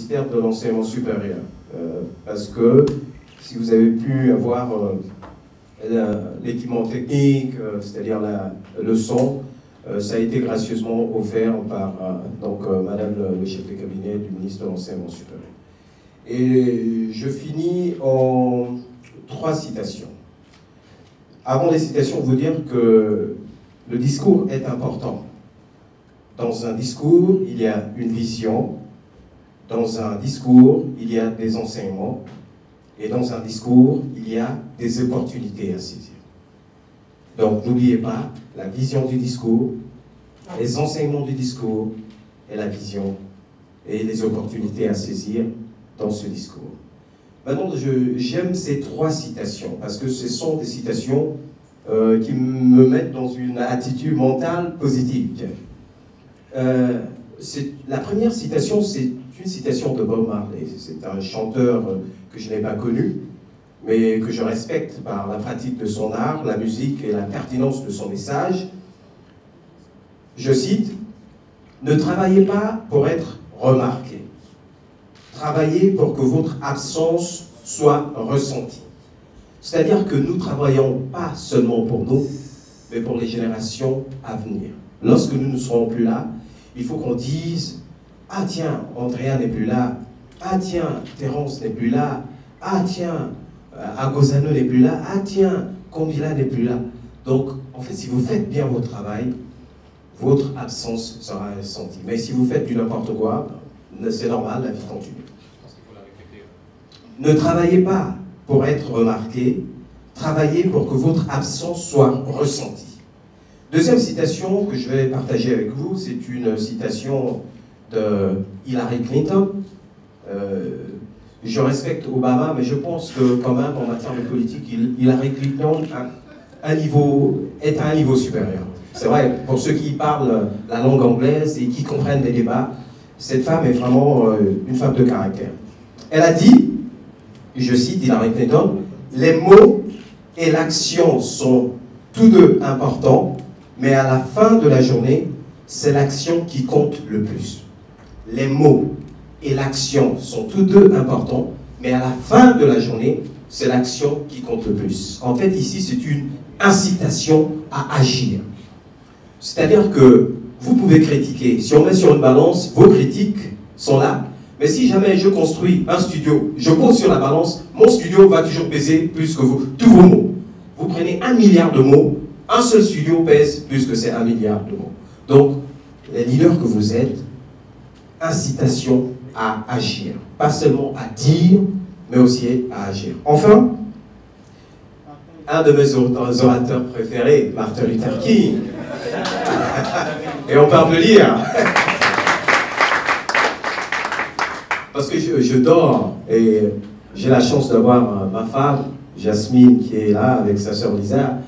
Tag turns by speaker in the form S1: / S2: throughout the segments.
S1: ministère de l'enseignement supérieur. Parce que si vous avez pu avoir l'équipement technique, c'est-à-dire le son, ça a été gracieusement offert par Madame le chef de cabinet du ministre de l'enseignement supérieur. Et je finis en 3 citations. Avant les citations, vous dire que le discours est important. Dans un discours, il y a une vision. Dans un discours, il y a des enseignements. Et dans un discours, il y a des opportunités à saisir. Donc, n'oubliez pas la vision du discours, les enseignements du discours et la vision et les opportunités à saisir dans ce discours. Maintenant, j'aime ces 3 citations parce que ce sont des citations qui me mettent dans une attitude mentale positive. La première citation, c'est une citation de Bob Marley. C'est un chanteur que je n'ai pas connu, mais que je respecte par la pratique de son art, la musique et la pertinence de son message. Je cite, « Ne travaillez pas pour être remarqué. Travaillez pour que votre absence soit ressentie. » C'est-à-dire que nous ne travaillons pas seulement pour nous, mais pour les générations à venir. Lorsque nous ne serons plus là, il faut qu'on dise « Ah tiens, Andrea n'est plus là. Ah tiens, Terence n'est plus là. Ah tiens, Agozano n'est plus là. Ah tiens, Kombila n'est plus là. » Donc, en fait, si vous faites bien votre travail, votre absence sera ressentie. Mais si vous faites du n'importe quoi, c'est normal, la vie continue. Ne travaillez pas pour être remarqué, travaillez pour que votre absence soit ressentie. Deuxième citation que je vais partager avec vous, c'est une citation de Hillary Clinton. Je respecte Obama, mais je pense que quand même, en matière de politique, Hillary Clinton est à un niveau supérieur. C'est vrai, pour ceux qui parlent la langue anglaise et qui comprennent les débats, cette femme est vraiment une femme de caractère. Elle a dit, je cite Hillary Clinton, « Les mots et l'action sont tous deux importants, mais à la fin de la journée, c'est l'action qui compte le plus. Les mots et l'action sont tous deux importants, mais à la fin de la journée, c'est l'action qui compte le plus. » En fait, ici, c'est une incitation à agir. C'est-à-dire que vous pouvez critiquer. Si on met sur une balance, vos critiques sont là. Mais si jamais je construis un studio, je pose sur la balance, mon studio va toujours peser plus que vous, tous vos mots. Vous prenez 1 milliard de mots, un seul studio pèse plus que ces 1 milliard de mots. Donc, les leaders que vous êtes, incitation à agir. Pas seulement à dire, mais aussi à agir. Enfin, un de mes orateurs préférés, Martin Luther King, et on parle de lire. Parce que je dors et j'ai la chance d'avoir ma femme, Jasmine, qui est là avec sa sœur Lisa.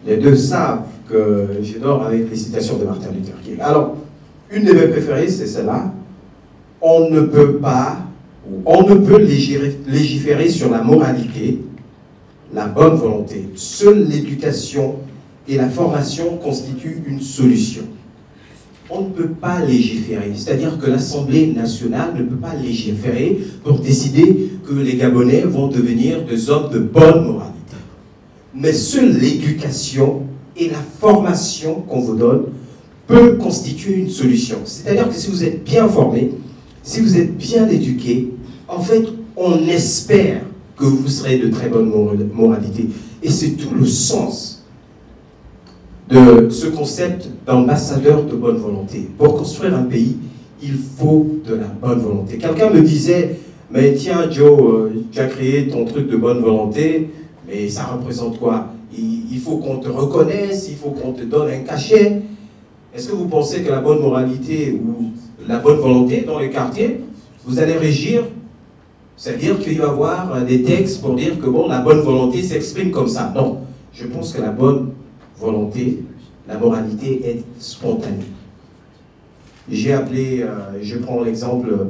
S1: Les deux savent que je dors avec les citations de Martin Luther King. Alors, une de mes préférées, c'est celle-là. On ne peut pas, ou on ne peut légiférer sur la moralité, la bonne volonté. Seule l'éducation et la formation constituent une solution. On ne peut pas légiférer, c'est-à-dire que l'Assemblée nationale ne peut pas légiférer pour décider que les Gabonais vont devenir des hommes de bonne moralité. Mais seule l'éducation et la formation qu'on vous donne peut constituer une solution. C'est-à-dire que si vous êtes bien formé, si vous êtes bien éduqué, en fait, on espère que vous serez de très bonne moralité. Et c'est tout le sens de ce concept d'ambassadeur de bonne volonté. Pour construire un pays, il faut de la bonne volonté. Quelqu'un me disait, mais tiens Joe, tu as créé ton truc de bonne volonté, mais ça représente quoi? Il faut qu'on te reconnaisse, il faut qu'on te donne un cachet. Est-ce que vous pensez que la bonne moralité ou la bonne volonté dans les quartiers, vous allez régir? C'est-à-dire qu'il va y avoir des textes pour dire que bon, la bonne volonté s'exprime comme ça. Non, je pense que la bonne volonté, la moralité est spontanée. J'ai appelé, je prends l'exemple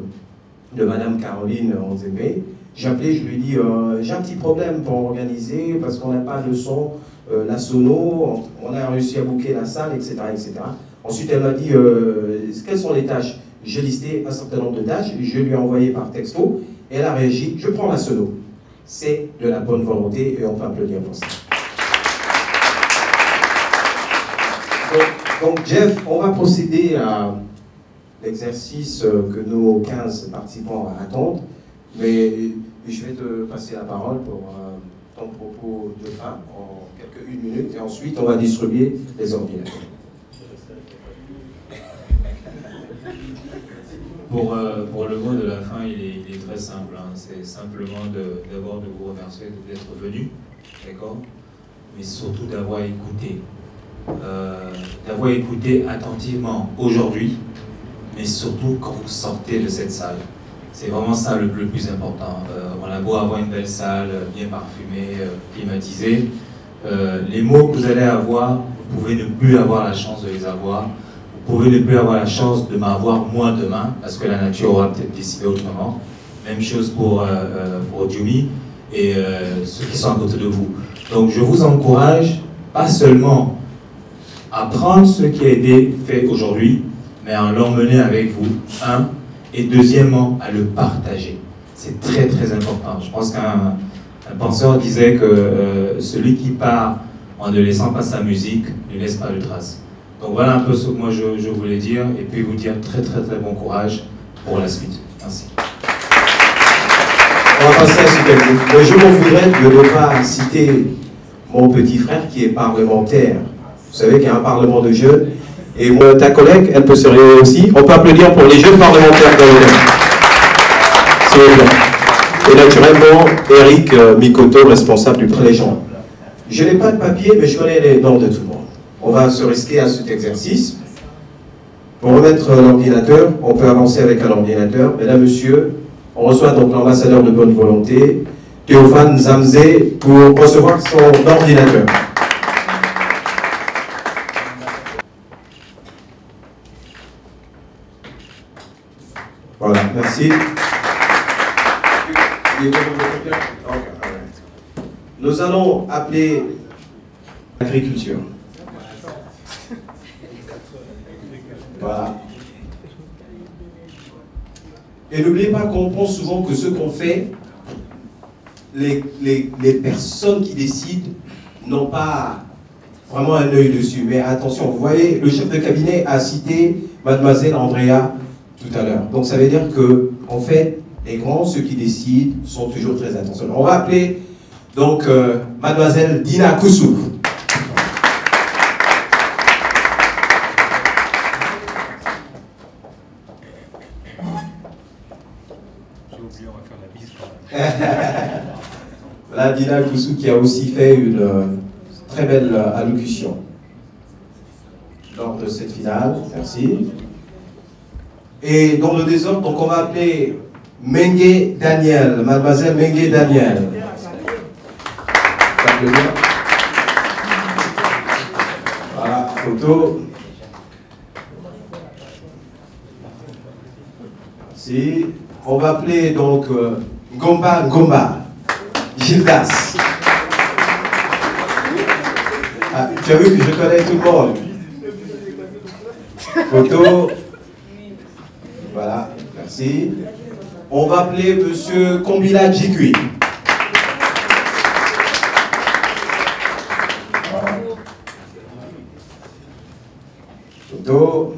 S1: de Madame Caroline Onzembe, j'ai appelé, je lui ai dit, j'ai un petit problème pour organiser parce qu'on n'a pas de son, la sono, on a réussi à booker la salle, etc. etc. Ensuite, elle m'a dit, quelles sont les tâches? j'ai listé un certain nombre de tâches, je lui ai envoyé par texto, et elle a réagi, je prends la sono. C'est de la bonne volonté et on peut applaudir pour ça. Donc Jeff, on va procéder à l'exercice que nos 15 participants attendent, mais je vais te passer la parole pour ton propos de fin en une minute, et ensuite on va distribuer les ordinateurs.
S2: Pour le mot de la fin, il est très simple. Hein. C'est simplement d'abord de vous remercier d'être venu, d'accord, mais surtout d'avoir écouté. D'avoir écouté attentivement aujourd'hui, mais surtout quand vous sortez de cette salle. C'est vraiment ça le plus important. On a beau avoir une belle salle, bien parfumée, climatisée. Les mots que vous allez avoir, vous pouvez ne plus avoir la chance de les avoir. Vous pouvez ne plus avoir la chance de m'avoir moi demain, parce que la nature aura peut-être décidé autrement. Même chose pour Dioumi et ceux qui sont à côté de vous. Donc je vous encourage, pas seulement à prendre ce qui a été fait aujourd'hui, mais à l'emmener avec vous, et deuxièmement, à le partager. C'est très très important. Je pense qu'un penseur disait que celui qui part en ne laissant pas sa musique ne laisse pas de traces. Donc voilà un peu ce que moi je voulais dire, et puis vous dire très très très bon courage pour la suite. Merci.
S1: On va passer à ce que je m'en voudrais de ne pas citer mon petit frère qui est parlementaire. Vous savez qu'il y a un parlement de jeunes, et moi, ta collègue, elle peut se réunir aussi. On peut applaudir pour les jeunes parlementaires dans le et naturellement, Eric Mikoto, responsable du Prélégion. Je n'ai pas de papier, mais je connais les noms de tout le monde. On va se risquer à cet exercice. Pour remettre l'ordinateur, on peut avancer avec un ordinateur. Mesdames, Messieurs, on reçoit donc l'ambassadeur de bonne volonté, Théophane Zamzé, pour recevoir son ordinateur. Voilà, merci. Nous allons appeler l'agriculture. Voilà. Et n'oubliez pas qu'on pense souvent que ce qu'on fait, les personnes qui décident n'ont pas vraiment un œil dessus. Mais attention, vous voyez, le chef de cabinet a cité mademoiselle Andrea tout à l'heure. Donc ça veut dire que, en fait, les grands, ceux qui décident, sont toujours très attentionnés. On va appeler donc mademoiselle Dina Koussou. Voilà Dina Koussou qui a aussi fait une très belle allocution lors de cette finale. Merci. Et dans le désordre, donc on va appeler Mengue Daniel, mademoiselle Mengue Daniel. Voilà, photo. Merci. On va appeler donc Ngomba Ngomba, Gildas. Ah, tu as vu que je connais tout le monde. Photo. Voilà, merci. On va appeler monsieur Kombila Djikui. Photo.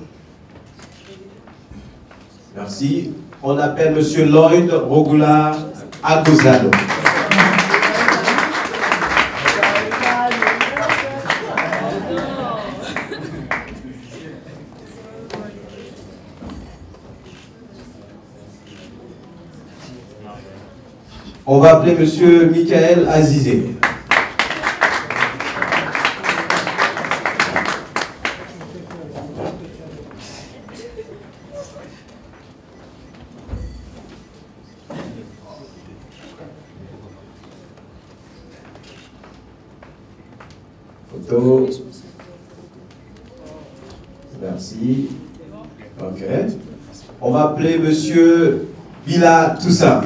S1: Merci. On appelle monsieur Lloyd Rogula Aguzado. On va appeler monsieur Michael Azizé. Photo. Merci. Ok. On va appeler monsieur Bila Toussaint.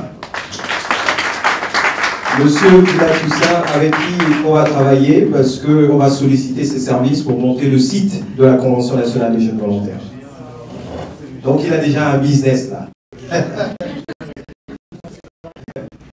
S1: Monsieur Bila Toussaint, avec qui on va travailler, parce qu'on va solliciter ses services pour monter le site de la Convention nationale des jeunes volontaires. Donc il a déjà un business là.